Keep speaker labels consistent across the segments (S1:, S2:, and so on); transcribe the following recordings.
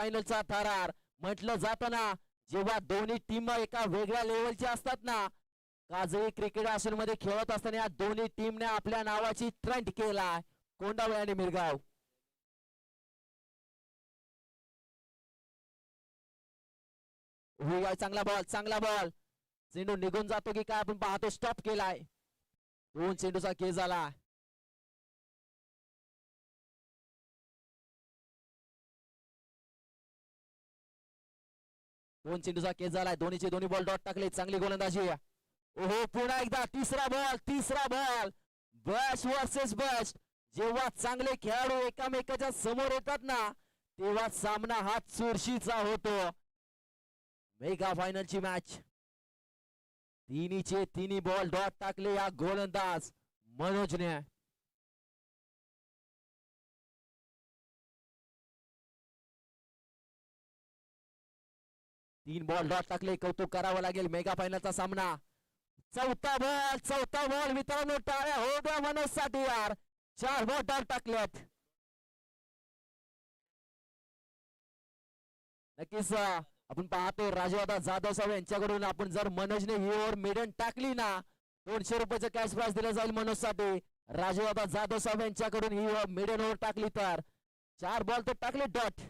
S1: फायनलचा थरार म्हटलं जातं ना. जेव्हा दोन्ही टीम एका वेगळ्या लेवलच्या असतात ना, काजळी क्रिकेट असोसिएशन मध्ये खेळत असताना या दोन्ही टीमने आपल्या नावाची ट्रेंड केला. कोंडावळे आणि मिरगाव. चांगला बॉल, चांगला बॉल. चेंडू निघून जातो की काय आपण पाहतो. स्टॉप केलाय. 2 चेंडूचा खेळ झाला. दोन चेंडूचा केस झालाय. दोन्ही बॉल डॉट टाकले. चांगली गोलंदाजी. ओहो पुन्हा एकदा तिसरा बॉल. Bash versus Bash. जेव्हा चांगले खेळाडू एकामेकाच्या समोर येतात ना, तेव्हा सामना हा चुरशीचा होतो. मेगा फायनलची मॅच. तिन्ही बॉल डॉट टाकले या गोलंदाज मनोजने. 3 बॉल डॉट टाकले. कौतुक करावं लागेल. मेगा फायनलचा सामना. चौथा बॉल मित्रांनो, टाळ्या हो द्या मनोजसाठी यार. 4 बॉल डॉट टाकल्यात. नक्कीच आपण पाहतो राजवादा जाधव साहेब यांच्याकडून आपण जर मनोजने ही ओव्हर मिडन टाकली ना, 200 रुपयाचं कॅश प्राइज दिलं जाईल मनोजसाठी. राजवादा जाधव साहेब यांच्याकडून ही मिडन ओव्हर टाकली तर 4 बॉल तर टाकले डॉट.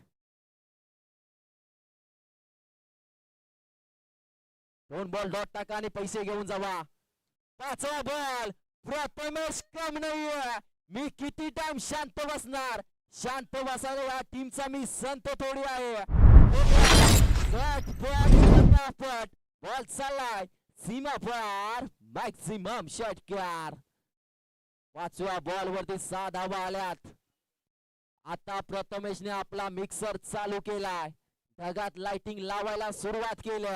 S1: 2 बॉल डॉट टाका आणि पैसे घेऊन जावा. 5वा बॉल. प्रथमेश कम नाहीये. मी किती टाइम शांत बसणार. शांत बसायला या टीमचा मी संत थोडी आहे. बॉल चाललाय सीमा पार. मॅक्सिमम षटकार. 5व्या बॉल वरती 6 धावा आल्यात. आता प्रथमेशने आपला मिक्सर चालू केलाय. ढगात लाइटिंग लावायला सुरुवात केली.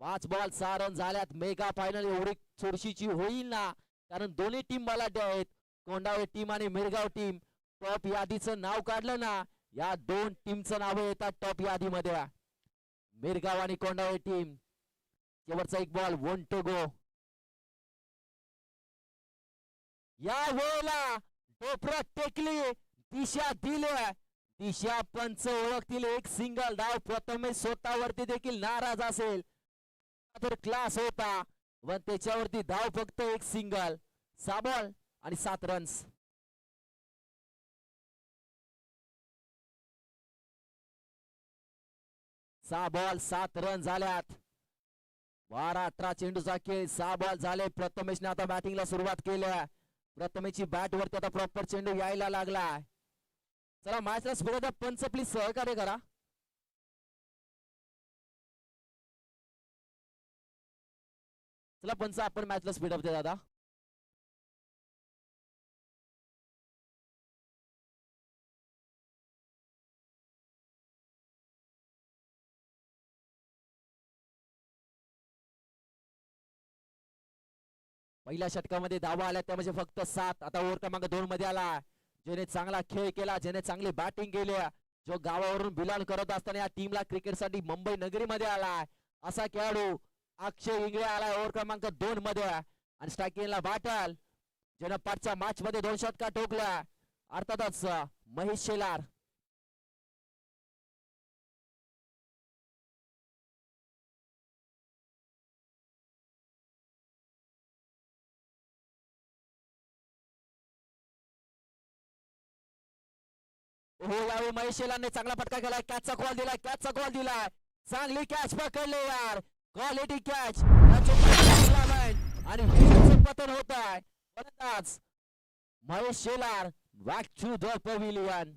S1: 5 बॉल 6 रन झाल्यात. मेगा फायनल एवढी चुरशीची होईल ना, कारण दोन्ही टीम बलाढ्य आहेत. कोंडावळे टीम आणि मिरगाव टीम. टॉप यादीचं नाव काढलं ना, या 2 टीमचं नाव येतात टॉप यादीमध्ये. मिरगाव आणि कोंडावळे टीम. शेवटचा 1 बॉल 1 to go. या वेळेला डोपरा टेकली. दिशा दिली. दिशा पंच ओळखतील. एक सिंगल धाव. प्रथमेश स्वतःवरती देखील नाराज असेल तर क्लास होता, पण त्याच्यावरती धाव फक्त एक सिंगल. 6 बॉल आणि 7 रन्स. 6 बॉल 7 रन झाल्यात. 12-18 चेंडूचा खेळ. 6 बॉल झाले. प्रथमेशने आता बॅटिंगला सुरुवात केली. प्रथमेशची बॅट वरती आता प्रॉपर चेंडू यायला लागला. चला मॅचला स्पीड पंच प्लीज सहकार्य करा. चला पंच आपण मॅचला स्पीडअप दे दादा. पहिल्या षटकामध्ये धावा आल्या त्या म्हणजे फक्त 7. आता ओव्हर क्रमांक 2 मध्ये आला. ज्याने चांगला खेळ केला, ज्याने चांगली बॅटिंग केली, जो गावावरून बिलॉंग करत असताना या टीमला क्रिकेटसाठी मुंबई नगरीमध्ये आलाय असा खेळाडू अक्षय इंगळे आलाय ओव्हर क्रमांक 2 मध्ये. आणि स्ट्रायकिंगला बाटल ज्यानं पाठच्या मॅच मध्ये 2 षटकार ठोकल्या, अर्थातच महेश शेलार. हो यावेळी महेश शेलारने चांगला फटका केलाय. कॅचचा कॉल दिलाय. चांगली कॅच पकडले यार. Quality catch. आणि पतन होत आहे. फलंदाज Mahesh Shelar back to the pavilion.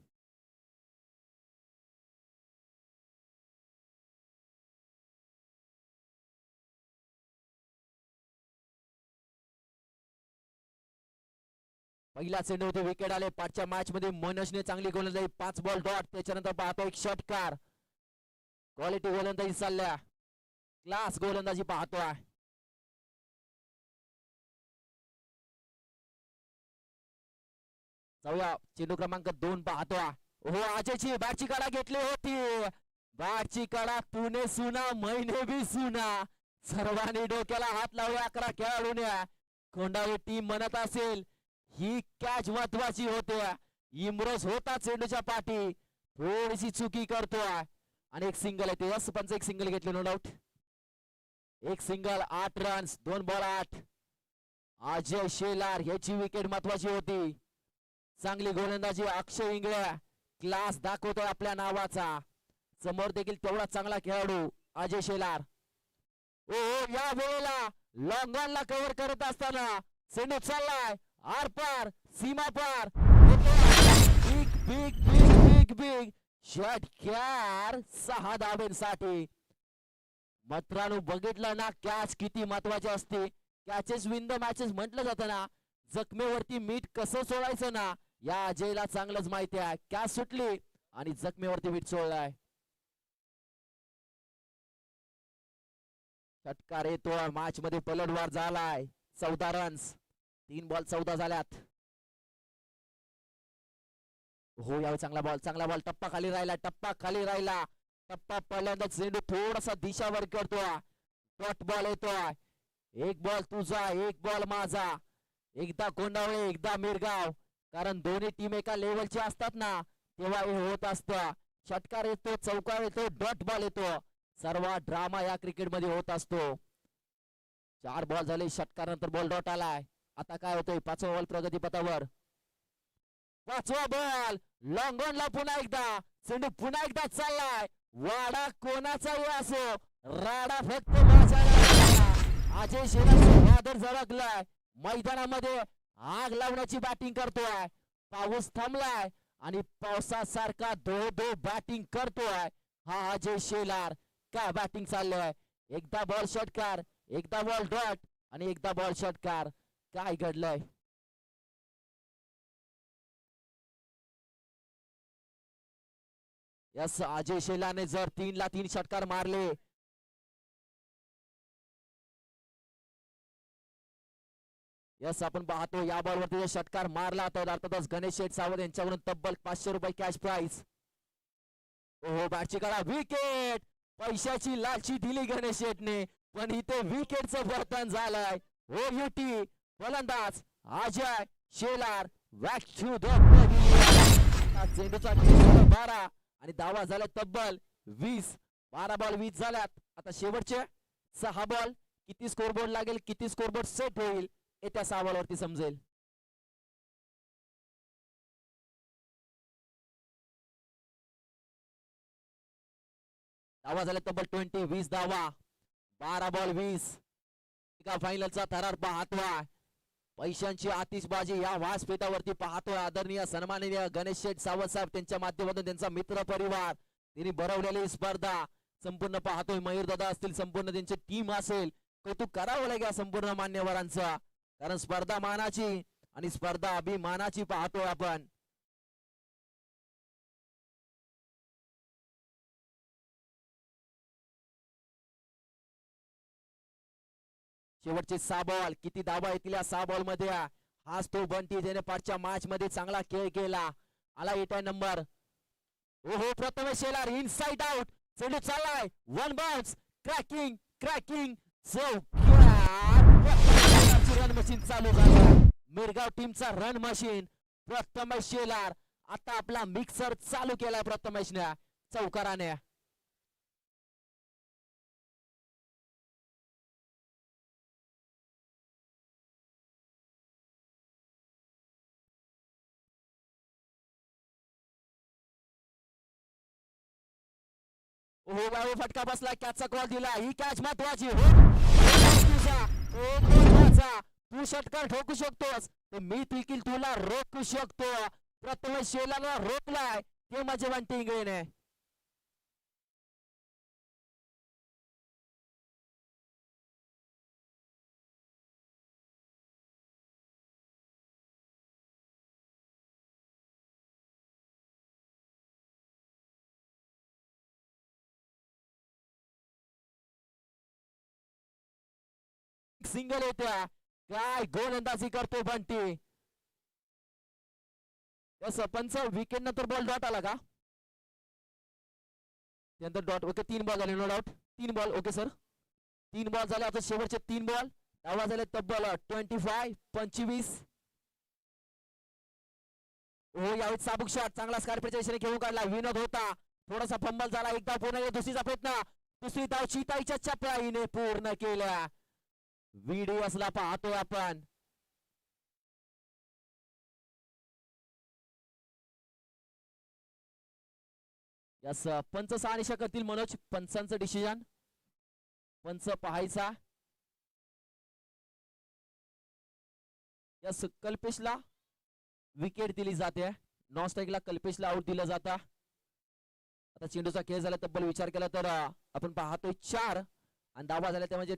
S1: पहिला चेंडू होते. विकेट आले. पाठच्या मॅच मध्ये मनोजने चांगली गोलंदाजी. 5 बॉल डॉट. त्याच्यानंतर पाहतो एक षटकार. क्वालिटी गोलंदाजी चालल्या. क्लास गोलंदाजी पाहतोय. जाऊया चेंडू क्रमांक 2 पाहतोय. हो आजची बॅटची कडा घेतली होती. बॅटची कडा पुणे सुना महिने भी सुना. सर्वांनी डोक्याला हात लावले 11 खेळाडूने. कोंडावळे टीम म्हणत असेल ही कॅच महत्वाची होते. इम्रोज होता चेंडूच्या पाठी. थोडीशी चुकी करतोय आणि एक सिंगल आहे. ते पंच एक सिंगल घेतले नो डाऊट. एक single 8 runs 2 ball 8. Ajay Shelar याची विकेट महत्वाची होती. चांगली गोलंदाजी अक्षय इंगळे क्लास दाखवतोय आपल्या नावाचा. समोर देखील तेवढा चांगला खेळाडू अजय शेलार. ओ या वेळेला लॉंग ऑनला कव्हर करत असताना चेंडू चाललाय आरपार सीमा पार. Big big big big big षटकार 6 धावांसाठी. मित्रांनो बघितलं ना कॅच किती महत्वाची असते. कॅचेस विन द मॅचेस म्हटलं जातं ना. जखमेवरती मीठ कसं सोडायचं ना या अजयला चांगलंच माहिती आहे. कॅच सुटली आणि जखमेवरती मीठ सोडलाय. षटकार येतो मॅच मध्ये पलटवार झालाय. 14 रन्स 3 बॉल 14 झाल्यात. हो यावेळी चांगला बॉल टप्पा खाली राहिला. टप्पा पहिल्यांदा चेंडू थोडासा दिशावर करतोय. डॉट बॉल येतोय. एक बॉल तुझा एक बॉल माझा. एकदा कोंडावळे एकदा मिरगाव. कारण दोन्ही टीम एका लेवलचे असतात ना तेव्हा हे होत असतं. षटकार येतो चौकार येतो डॉट बॉल येतो. सर्व ड्रामा या क्रिकेट मध्ये होत असतो. 4 बॉल झाले षटकार नंतर बॉल डॉट आलाय. आता काय होतंय 5वा बॉल प्रगतीपथावर. 5वा बॉल लॉंग ऑनला पुन्हा एकदा चेंडू पुन्हा एकदा चाललाय. वाडा कोणाचाही असो राडा फक्त माझा. अजय शेलारचा वादळ झळकलाय. मैदानामध्ये आग लावण्याची बॅटिंग करतोय. पाऊस थांबलाय आणि पावसासारखा धो धो बॅटिंग करतोय हा अजय शेलार. काय बॅटिंग चाललंय. एकदा बॉल षटकार एकदा बॉल डॉट आणि एकदा बॉल षटकार. काय घडलंय. यस अजय शेलारने जर 3 ला 3 षटकार मारले. यस आपण पाहतो या बॉलवरती षटकार मारला तर अर्थातच गणेश शेठ सावंत यांच्याकडून तब्बल 500 रुपये कॅश प्राइज. ओहो बॅटची काढा विकेट. पैशाची लालची दिली गणेश शेठने पण इथे विकेटचं वर्तन झालंय. ओ युटी फलंदाज Ajay Shelar back to the चेंडूचा 12 आणि धावा झाल्या तब्बल 20. 12 बॉल 20 झाल्यात. आता शेवटचे 6 बॉल किती स्कोरबोर्ड लागेल किती स्कोरबोर्ड सेट होईल येत्या 6 बॉलवरती समजेल. धावा झाल्या तब्बल 20 धावा. 12 बॉल 20. फायनलचा थरार पाहतोय. पैशांची आतिषबाजी या व्यासपीठावरती पाहतोय. आदरणीय सन्माननीय गणेश शेठ सावंत साहेब त्यांच्या माध्यमातून त्यांचा मित्र परिवार त्यांनी भरवलेली स्पर्धा संपूर्ण पाहतोय. मयूर दादा असतील संपूर्ण त्यांची टीम असेल कौतुक करावं लागेल संपूर्ण मान्यवरांचा. कारण स्पर्धा मानाची आणि स्पर्धा अभिमानाची पाहतोय आपण. शेवटचे 6 बॉल किती धावा येतील या 6 बॉल मध्ये. हाच तो बंटी ज्याने पाठच्या मॅच मध्ये चांगला खेळ केला. आला 8 नंबर. ओहो प्रथमेश शेलार इनसाइड आउट. चेंडू चाललाय 1 bounce cracking cracking run machine चालू झाला. मिरगाव टीमचा रन मशीन प्रथमेश शेलार. आता आपला मिक्सर चालू केलाय प्रथमेशने चौकाराने. हो बाबू फटका बसला कॅचचा कॉल दिला. ही कॅच महत्वाची तू षटकार ठोकू शकतोस मी देखील तुला रोखू शकतो. प्रथमेश शेलारला रोखलाय ते मजेवान टिंगळेने. सिंगल येत्या काय गोलंदाजी करतो बंटी. पंच विकेट नंतर बॉल डॉट आला का त्यानंतर डॉट. ओके 3 बॉल झाले no doubt. 3 ball okay sir 3 ball झाले. आता शेवटचे 3 बॉल धावा झाले तब्बल 25. हो यावेळी चाबूक शॉट चांगला स्कॉर्पिओच्या दिशेने घेऊन काढला. विनोद होता थोडासा फंबल झाला. एकदा पुन्हा दुसरीचा प्रयत्न. दुसरी धाव चिताईच्या चपळाईने पूर्ण केल्या. व्हिडिओसला पाहतोय आपण. यस पंच सहा करतील. मनोज पंचांचं डिसिजन. पंच पाहायचा. यस कल्पेशला विकेट दिली जाते. नॉन स्ट्राईकला कल्पेशला आउट दिलं जातं. आता चेंडूचा खेळ झाला तब्बल विचार केला तर आपण पाहतोय 4 आणि धावा झाल्या त्या म्हणजे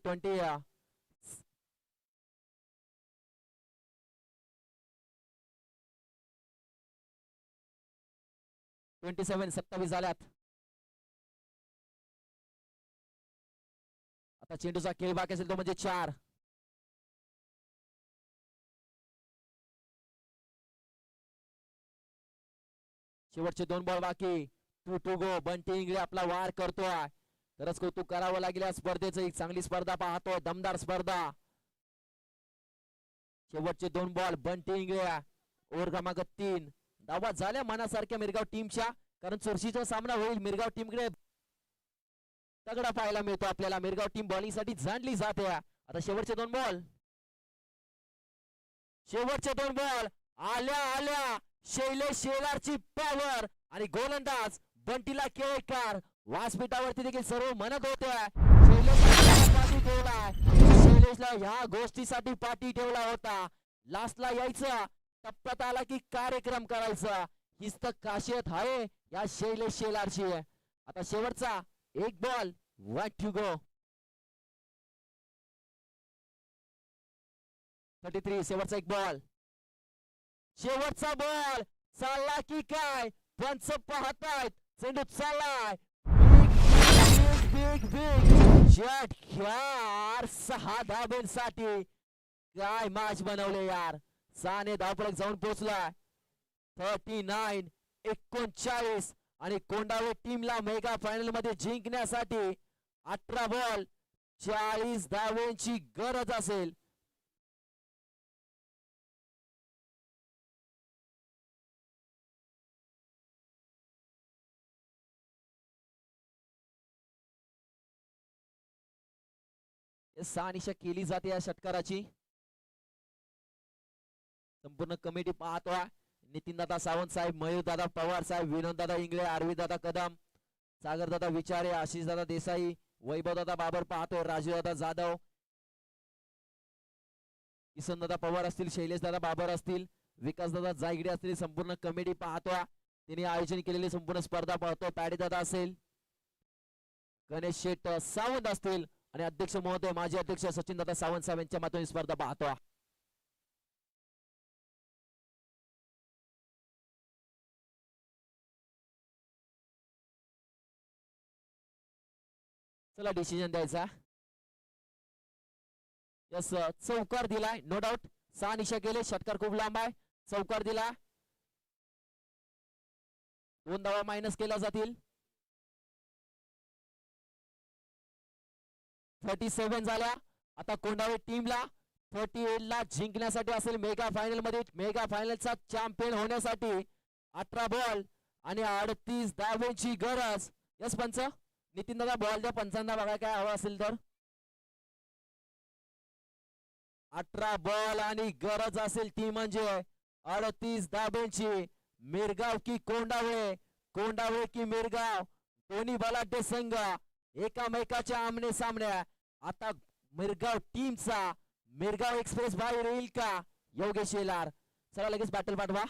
S1: 27 झाल्यात. आता चेंडूचा खेळ बाकी असेल तो म्हणजे 4. शेवटचे 2 बॉल बाकी. To go. बंटी इंगळे आपला वार करतोय. तरच कौतुक करावं लागेल या स्पर्धेचं. एक चांगली स्पर्धा पाहतोय. दमदार स्पर्धा. शेवटचे 2 बॉल. बंटी इंगळे ओव्हर क्रमांक 3. धावा झाल्या मनासारख्या मिरगाव टीमच्या. कारण चुरशीचा सामना होईल. मिरगाव टीमकडे तगडा पाहायला मिळतो आपल्याला. मिरगाव टीम बॉलिंग साठी जाणली जाते. आता शेवटचे 2 बॉल. शेवटचे 2 बॉल. आल्या आल्या शैलेश शेलारची पॉवर आणि गोलंदाज बंटीला केळकर व्यासपीठावरती देखील सर्व म्हणत होते शैलेशला ह्या गोष्टीसाठी पाठी ठेवला होता. लास्टला यायचं टप्प्यात आला की कार्यक्रम करायचा. हीच तर खासियत आहे या शैलेश शेलारची. आता शेवटचा 1 बॉल. 1 टू गो. 33 शेवटचा 1 बॉल. शेवटचा बॉल चालला की काय. पंच पाहतायत. चेंडू चाललाय. बिग षटकार 6 धाब्यांसाठी. काय मॅच बनवले यार. 6 ने धावफलक जाऊन पोहोचलाय. 39-39 आणि कोंडावे टीमला मेगा फायनल मध्ये जिंकण्यासाठी 18 बॉल 40 धावांची गरज असेल. सहानिशा केली जाते या षटकाराची. संपूर्ण कमिटी पाहतोय. नितीन दादा सावंत साहेब, मयूर दादा पवार साहेब, विनोद दादा इंगळे, आरवी दादा कदम, सागर दादा विचारे, आशिष दादा देसाई, वैभव दादा बाबर पाहतोय, राजू दादा जाधव, किसन दादा पवार असतील, शैलेश दादा बाबर असतील, विकास दादा जायगडे असतील. संपूर्ण कमिटी पाहतोय. तिने आयोजन केलेली संपूर्ण स्पर्धा पाहतोय. पॅडी दादा असेल, गणेश शेठ सावंत असतील आणि अध्यक्ष महोदय माजी अध्यक्ष सचिन दादा सावंत साहेब यांच्या मातून स्पर्धा पाहतोय. चला डिसिजन द्यायचा. यस चौकार दिलाय नो डाऊट. 6 निशा गेले. षटकार खूप लांब आहे. चौकार दिला. 2 धावा मायनस केल्या जातील. 37 झाल्या. आता कोंडावे टीमला 38 ला जिंकण्यासाठी असेल मेगा फायनल मध्ये. मेगा फायनलचा चॅम्पियन होण्यासाठी 18 बॉल आणि 38 धावांची गरज. यस पंच. नितीन दादा बॉल द्या पंचांना बघा काय हवं असेल तर. 18 बॉल आणि गरज असेल ती म्हणजे 38 धाब्यांची. मिरगाव की कोंडावे, कोंडावे की मिरगाव, दोन्ही बलाढ्य संघ एकामेकाच्या आमने सामने. आता मिरगाव टीमचा मिरगाव एक्सप्रेस बाहेर येईल का. योगेश येलार चला लगेच बॅटल पाठवा.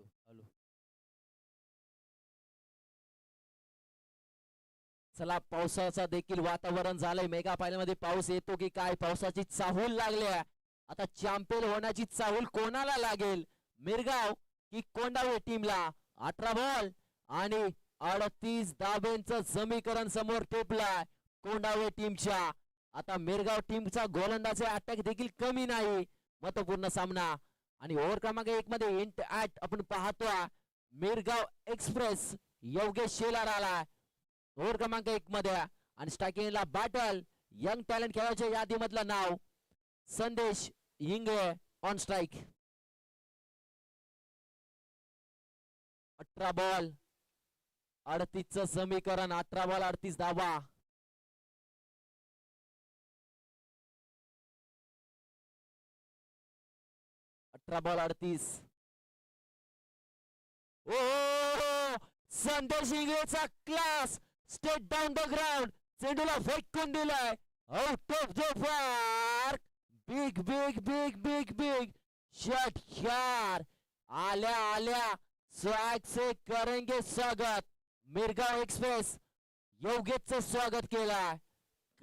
S1: हॅलो. चला पावसाचा देखील वातावरण झालंय. मेगा फायनल मध्ये पाऊस येतो की काय, पावसाची चाहूल लागली आहे. आता चॅम्पियन होण्याची चाहूल कोणाला लागेल, मिरगाव की कोंडावे टीमला. 18 बॉल आणि 38 धाब्यांचं समीकरण समोर टेपलाय कोंडावे टीमच्या. आता मिरगाव टीमचा गोलंदाजी अटॅक देखील कमी नाही. महत्वपूर्ण सामना आणि ओव्हर क्रमांक 1 मध्ये इंट ऍट आपण पाहतोय मिरगाव एक्सप्रेस योगेश शेलार आलाय ओव्हर क्रमांक 1 मध्ये. आणि स्ट्रायकिंगला बॅटल यंग टॅलेंट खेळाच्या यादीमधलं नाव Sandesh Hinge on strike. 18 ball 38चं समीकरण. 18 बॉल 38 धावा. बॉल 38. ओ संदेश हिंगेचा class straight down the ground. चेंडूला फेकून दिलाय out of the park. Big big big big big shot यार. आल्या आल्या स्वॅग से करेंगे स्वागत. मिरगाव एक्सप्रेस योगेशचं स्वागत केलाय.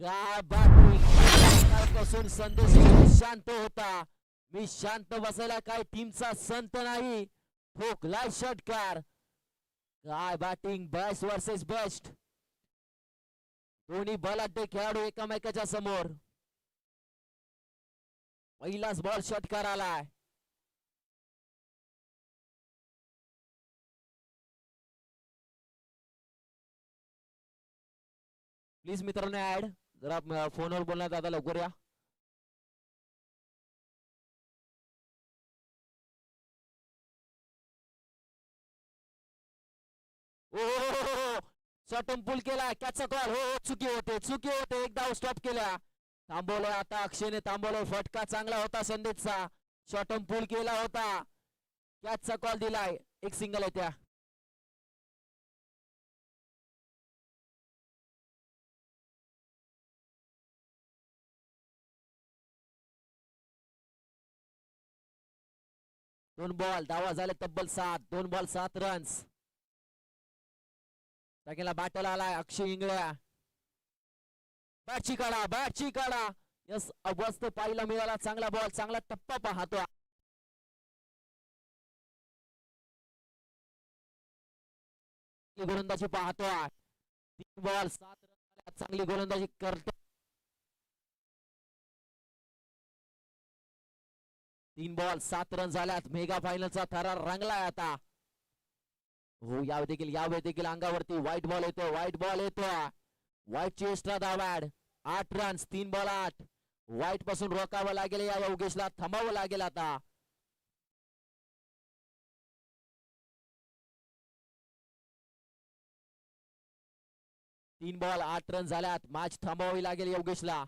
S1: काय बॅटिंग पासून संदेश शांत होता. मी शांत बसायला काय टीमचा संत नाही. ठोकलाय षटकार. काय बॅटिंग, बेस्ट वर्सेस बेस्ट. दोन्ही बलाढ्य खेळाडू एकामेकाच्या समोर. पहिलाच बॉल षटकार आलाय. प्लीज मित्रांनो ऍड जरा फोनवर बोलण्यात आता लवकर या. ओ शॉटम पुल केला. कॅचचा कॉल. हो चुकी होते चुकी होते. एकदा स्टॉप केला. थांबवलंय आता अक्षयने थांबवलंय. फटका चांगला होता संदेशचा. शॉटम पुल केला होता. कॅचचा कॉल दिलाय. एक सिंगल आहे त्या. दोन बॉल धावा झाले तब्बल 7. 2 बॉल 7 रन्स. टाकेला बॅटल आलाय अक्षय इंगळ्या. बॅटची काढा. यस अवस्थ पाहायला मिळाला. चांगला बॉल, चांगला टप्पा पाहतो. गोलंदाजी पाहतोय. 3 बॉल 7 रन. चांगली गोलंदाजी करतो. 3 बॉल 7 रन झाल्यात. मेगा फायनलचा थरार रंगलाय आता. हो यावे देखील अंगावरती व्हाईट बॉल येतो. व्हाईटची एक्स्ट्रा धावा. 8 रन्स. 3 बॉल 8. व्हाईट पासून रोखावं लागेल. या योगेशला थांबावं लागेल आता. तीन बॉल 8 रन झाल्यात. मॅच थांबवावी लागेल योगेशला.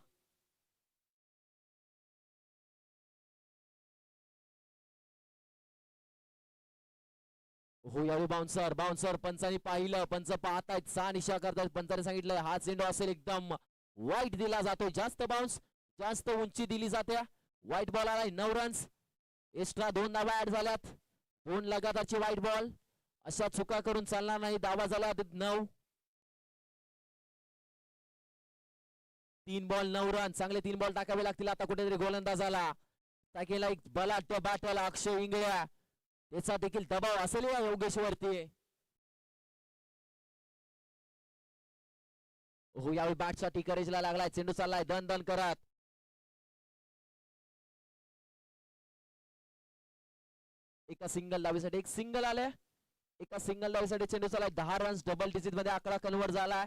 S1: हो यावे बाउन्सर पंचांनी पाहिलं. पंच पाहतायत. 6 निशा करतायत. पंचाने सांगितलं हा चेंडू असेल एकदम वाईट दिला जातोय. जास्त बाउन्स, जास्त उंची दिली जाते. व्हाईट बॉल आलाय. 9 रन्स. एक्स्ट्रा 2 धावा ऍड झाल्यात. 2 लगातारची व्हाईट बॉल. अशा चुका करून चालणार नाही. धावा झाल्या 9. 3 बॉल 9 रन. चांगले 3 बॉल टाकावे लागतील आता. कुठेतरी गोलंदाज आला. टाकेला एक बलाढ्य बॅटल अक्षय इंगळ्या. त्याचा देखील दबाव असेल या योगेशवरती. हो यावेळी बॅटसाठी करेजला लागलाय. चेंडू चाललाय दन करत. एका सिंगल धावेसाठी एक सिंगल आले. एका सिंगल धावेसाठी चेंडू चाललाय. 10 रन्स. डबल डिजिट मध्ये आकडा कन्वर्ट झालाय.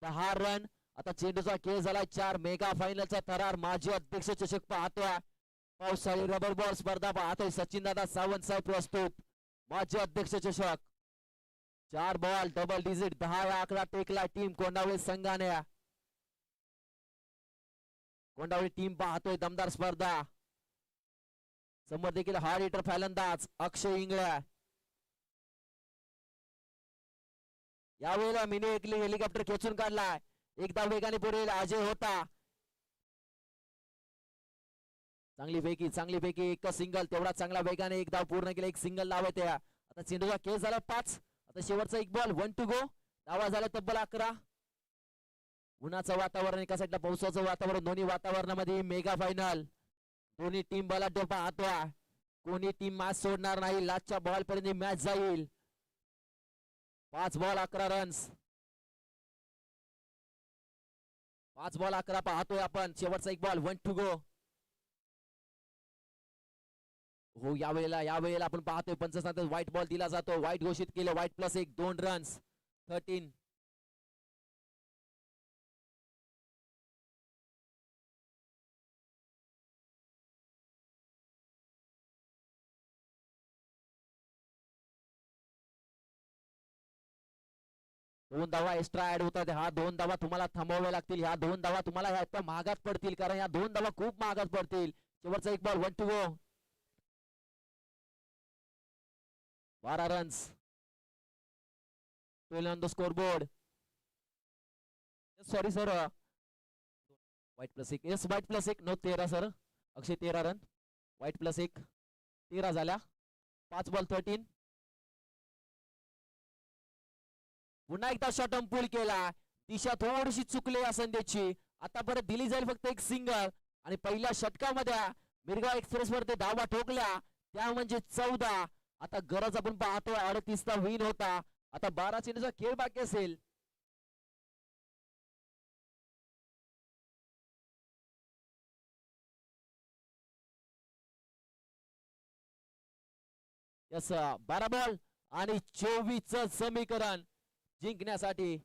S1: 10 रन. आता चेंडूचा खेळ झालाय 4. मेगा फायनलचा थरार माजी अध्यक्ष चषक पाहतोय. पावसाळी रबर बॉल स्पर्धा पाहतोय. सचिन दादा सावंत साहेब प्रस्तुत. माजी अध्यक्ष चषक. 4 बॉल डबल डिजिट 10 या आकडा टेकला टीम कोंडावळे संघाने. कोंडावळे टीम पाहतोय दमदार स्पर्धा. समोर देखील हार्ड हिटर फलंदाज अक्षय इंगळ्या. यावेळेला मिनी हेलिकॉप्टर खेचून काढलाय. एकदा वेगाने पुढे अजय होता. चांगली पैकी एक सिंगल. तेवढा चांगला वेगाने एक धाव पूर्ण केला. एक सिंगल लावत. आता चेंडूचा खेळ झाला 5. आता शेवटचा एक बॉल 1 टू गो. धावा झाला तब्बल 11. उन्हाचं वातावरण एका साईडला पावसाचं वातावरण, दोन्ही वातावरणामध्ये मेगा फायनल. दोन्ही टीम बलाढ्य पाहतोय. कोणी टीम मॅच सोडणार नाही. लास्टच्या बॉल पर्यंत मॅच जाईल. 5 बॉल 11 रन्स. 5 बॉल 11 पाहतोय आपण. शेवटचा एक बॉल 1 टू गो. हो यावेळेला आपण पाहतोय पंच सांगतात व्हाईट बॉल दिला जातो. व्हाईट घोषित केले. White +1 2 runs 13. दोन धावा एक्स्ट्रा ऍड होतात. हा 2 धावा तुम्हाला थांबवाव्या लागतील. ह्या 2 धावा तुम्हाला ह्या महागात पडतील, कारण ह्या 2 धावा खूप महागात पडतील. शेवटचा एक ball 1 to go. 12 runs. 12 on the scoreboard. Sorry sir, wide +1. Yes wide +1 no 13 sir. Akshay 13 run. Wide +1 13 झाल्या. 5 बॉल 13. पुन्हा एकदा शॉट अंपूल केला. दिशा थोडीशी चुकली या संदेशची. आता परत दिली जाईल फक्त एक सिंगल. आणि पहिल्या षटकामध्ये मिरगाव एक्सप्रेस वर ते धावा ठोकल्या, त्या म्हणजे 14. आता गरज आपण पाहतोय 38चा विन होता. आता 12 चेंडूचा खेळ बाकी असेल. यस 12 बॉल आणि 24चं समीकरण जिंकण्यासाठी.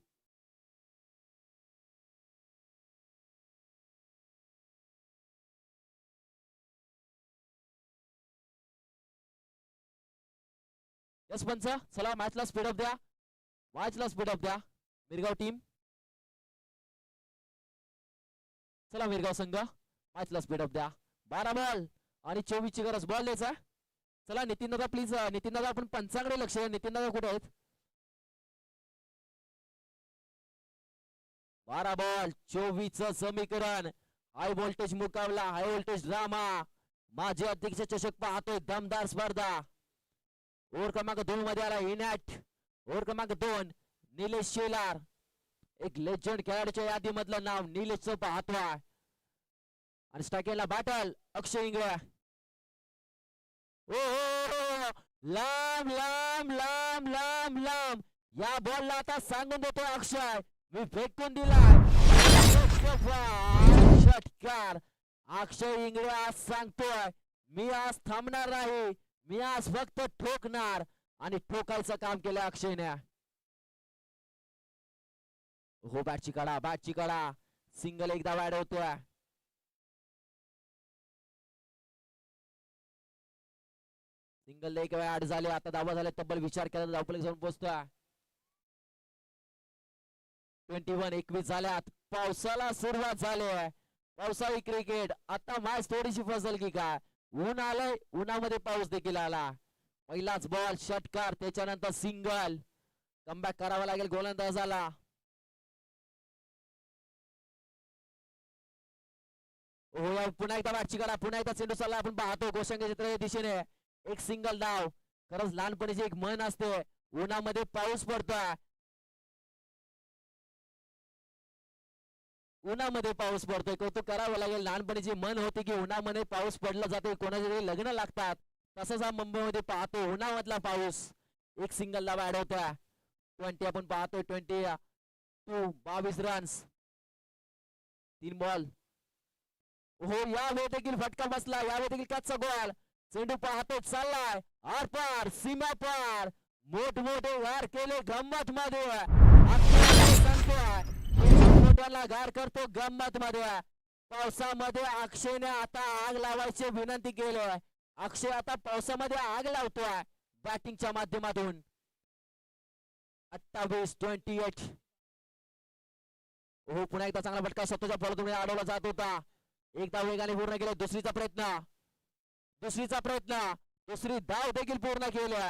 S1: यस पंच, चला मॅचला स्पीड अप द्या. मॅचला स्पीड अप द्या मिरगाव टीम. चला मिरगाव संघ मॅचला स्पीड अप द्या. 12 बॉल आणि 24ची गरज. बॉल द्यायचा. चला नितीन दादा प्लीज. नितीन दादा आपण पंचाकडे लक्ष द्या. नितीन दादा कुठे आहेत? 12 बॉल 24चं समीकरण. हाय व्होल्टेज मुकाबला, हाय व्होल्टेज ड्रामा. माझे अध्यक्ष चषक पाहतोय दमदार स्पर्धा. ओव्हर क्रमांक 2 मध्ये आला इनॅट. ओव्हर क्रमांक 2 निलेश शेलार. एक लेजंड खेळाडूच्या यादीमधलं नाव निलेशचं पाहतोय. आणि स्ट्रायकेला बॅटल अक्षय इंगळे. ओ लांब लांब लांब लांब लांब. या बॉलला आता सांगून देतो अक्षय, मी फेकून दिला षटकार. अक्षय इंगळे आज सांगतोय मी आज थांबणार नाही, मी आज फक्त ठोकणार. आणि ठोकायचं काम केलं अक्षयने. हो बॅटची काढा, बॅटची काढा. सिंगल एकदा ऍड होतोय. सिंगल एक वेळा ऍड झाले. आता धावा झाले तब्बल. विचार केला धावपळीत जाऊन पोहोचतोय. 21 झाल्यात. पावसाला सुरुवात झाली आहे. पावसाळी क्रिकेट. आता मॅच थोडीशी फसल की काय. ऊन आलंय, उन्हामध्ये पाऊस देखील आला. पहिलाच बॉल षटकार, त्याच्यानंतर सिंगल. कमबॅक करावा लागेल गोलंदाजाला. हो पुन्हा एकदा बॅटची करा. पुन्हा एकदा चेंडू चालला. आपण पाहतो गोशंगे चित्र दिशेने. एक सिंगल डाव. खरंच लहानपणीची एक मन असते, उन्हामध्ये पाऊस पडतोय. उन्हामध्ये पाऊस पडतोय. कौतुक करावं लागेल. लहानपणीची मन होती की उन्हामध्ये पाऊस पडला जातोय, कोणाचे तरी लग्न लागतात. तसंच हा मुंबईमध्ये पाहतो उन्हामधला पाऊस. एक सिंगल ला ऍड होता. 20 आपण पाहतोय. 22 रन्स. 3 बॉल. हो यावेळी देखील फटका बसला. यावेळी देखील कच्चा गोल. चेंडू पाहतो चाललाय आर पार, सीमा पार. मोठमोठे वार केले गंमत मध्ये. मोठ्याला गार करतो गंमत मध्ये. पावसामध्ये अक्षयने आता आग लावायची विनंती केली. अक्षय आता पावसामध्ये आग लावतोय बॅटिंगच्या माध्यमातून. 28-28. हो पुन्हा एकदा चांगला फटका स्वतःच्या बॉलतून अडवला जात होता. एकदा वेगाने पूर्ण केलं. दुसरीचा प्रयत्न. दुसरी धाव देखील पूर्ण केल्या.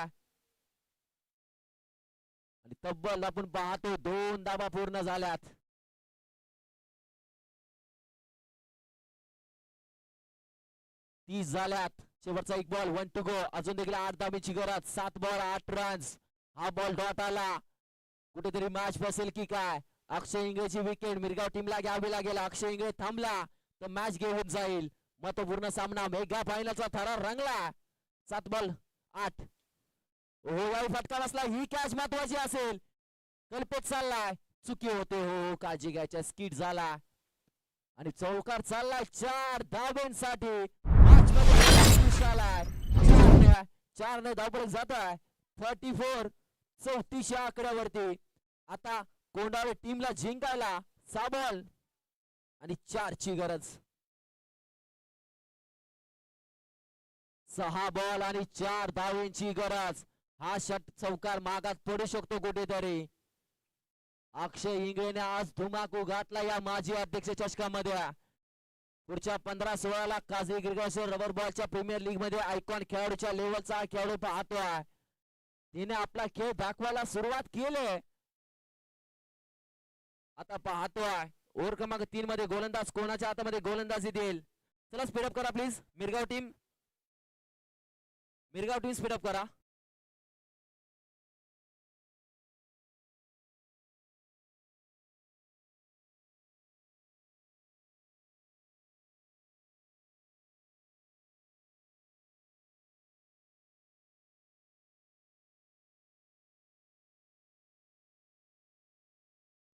S1: आणि तब्बल आपण पाहतो 2 धावा पूर्ण झाल्यात. 30 झाल्यात. शेवटचा एक बॉल 1 टू गो. अजून देखील 8 धाबीची गरज. 7 बॉल 8 रन्स. हा बॉल डॉट आला. कुठेतरी मॅच बसेल की काय. अक्षय इंगळेची विकेट मिरगाव टीमला घ्यावी लागेल. अक्षय इंगळे थांबला तर मॅच घेऊन जाईल. महत्वपूर्ण सामना मेगा फायनलचा थरार रंगला. 7 बॉल 8. हो फटका बसला. ही कॅच महत्वाची असेल. कल्पेत चाललाय. चुकी होते हो. काळजी घ्यायच्या. स्किट झाला आणि चौकार चाललाय 4 धाब्यांसाठी. मॅच मध्ये आलाय. 4 ने धावपळीत जात आहे. 34 34 आकड्यावरती. आता कोंडाळे टीमला जिंकायला 6 बॉल आणि 4 ची गरज. 6 बॉल आणि 4 धावेंची गरज. हा चौकार मागात पडू शकतो कुठेतरी. अक्षय इंगळेने आज धुमाकू घातला या माजी अध्यक्ष चषकामध्ये. पुढच्या 15-16 Kazi Girgaonkar rubber बॉलच्या premier league मध्ये आयकॉन खेळाडूच्या लेवलचा खेळाडू पाहतोय. तिने आपला खेळ दाखवायला सुरुवात केली. आता पाहतोय ओव्हर क्रमांक 3 मध्ये गोलंदाज कोणाच्या हातामध्ये गोलंदाजी देईल. चला स्पीडअप करा प्लीज. मिरगाव टीम स्पीडअप करा.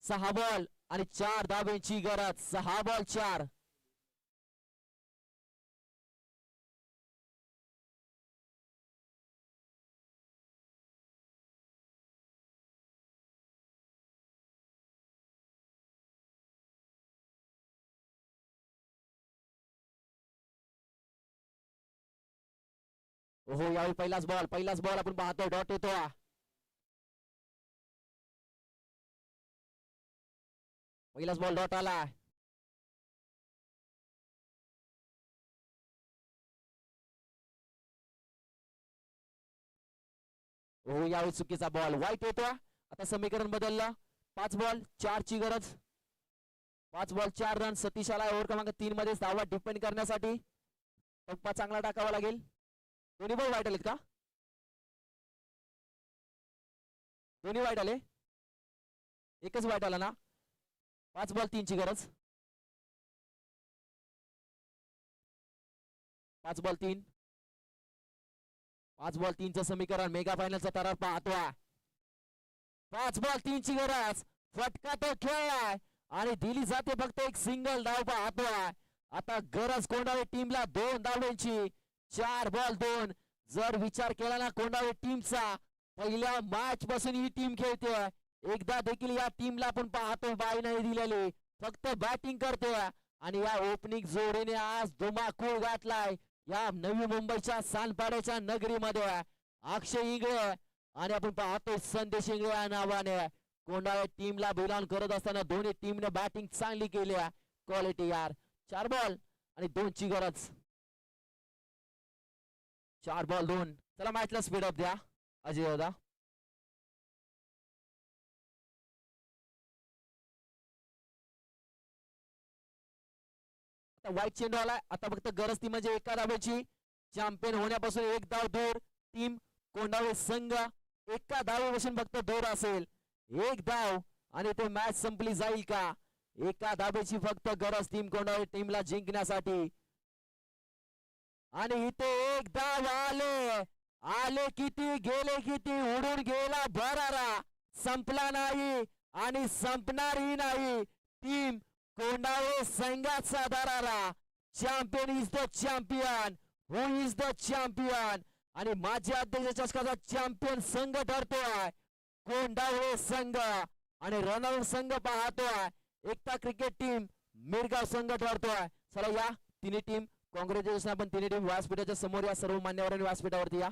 S1: सहा बॉल आणि 4 धाब्यांची गरज. 6 बॉल 4. हो यावेळी पहिलाच बॉल आपण पाहतो. डॉट येतो. पहिलाच बॉल डॉट आला. हो यावेळी चुकीचा बॉल. वाईट येतो. आता समीकरण बदललं. 5 बॉल 4 ची गरज. 5 बॉल 4 रन. सतीश आला ओव्हर क्रमांक 3 मध्ये धावा डिपेंड करण्यासाठी. टप्पा चांगला टाकावा लागेल. दोन्ही बॉल वाईट आलेत का? दोन्ही वाईट आले. एकच वाईट आला ना. 5 बॉल 3 ची गरज. 5 बॉल 3. 5 बॉल 3 चं समीकरण मेगा फायनलचा तरार पाहतोय. 5 बॉल 3 ची गरज. फटका तो खेळलाय आणि दिली जाते फक्त एक सिंगल धाव पाहतोय. आता गरज कोंडाळे टीमला 2 धावांची. 4 बॉल 2. जर विचार केला ना कोंडाळे टीमचा, पहिल्या मॅच पासून ही टीम खेळते. एकदा देखील या टीमला आपण पाहतो बाई नाही दिलेली. फक्त बॅटिंग करतोय आणि या ओपनिंग जोडीने आज धुमाकूळ घातलाय या नवी मुंबईच्या सानपाड्याच्या नगरीमध्ये. अक्षय इंगळे आणि आपण पाहतो संदेश इंगळे या नावाने कोंडाळे टीमला बिलॉंग करत असताना दोन्ही टीमने बॅटिंग चांगली केली. क्वालिटी यार. 4 बॉल आणि 2 ची गरज. 4 बॉल 2. चला मॅचला स्पीडअप द्या अजय दादा. वाईट चेंडू आलाय. आता फक्त गरज ती म्हणजे एका धावेची. चॅम्पियन होण्यापासून 1 धाव दूर टीम कोंडाळे संघ. एका धावेपासून फक्त दूर असेल. 1 धाव आणि ते मॅच संपली जाईल का? एका धावेची फक्त गरज टीम कोंडाळे टीमला जिंकण्यासाठी. आणि इथे 1 धाव आले किती गेले किती. उडून गेला भरारा. संपला नाही आणि संपणारही नाही. टीम कोंडाळे संघाचा दरारा. Champion is the champion. Who is the champion. आणि माजी अध्यक्ष चषकाचा चॅम्पियन संघ ठरतोय कोंडाळे संघ. आणि रनआउट संघ पाहतोय एकता क्रिकेट टीम मिरगाव संघ ठरतोय. चला या तिन्ही टीम कॉंग्रॅच्युलेशन. आपण तिन्ही टीम व्यासपीठाच्या समोर या. सर्व मान्यवरांनी व्यासपीठावरती या.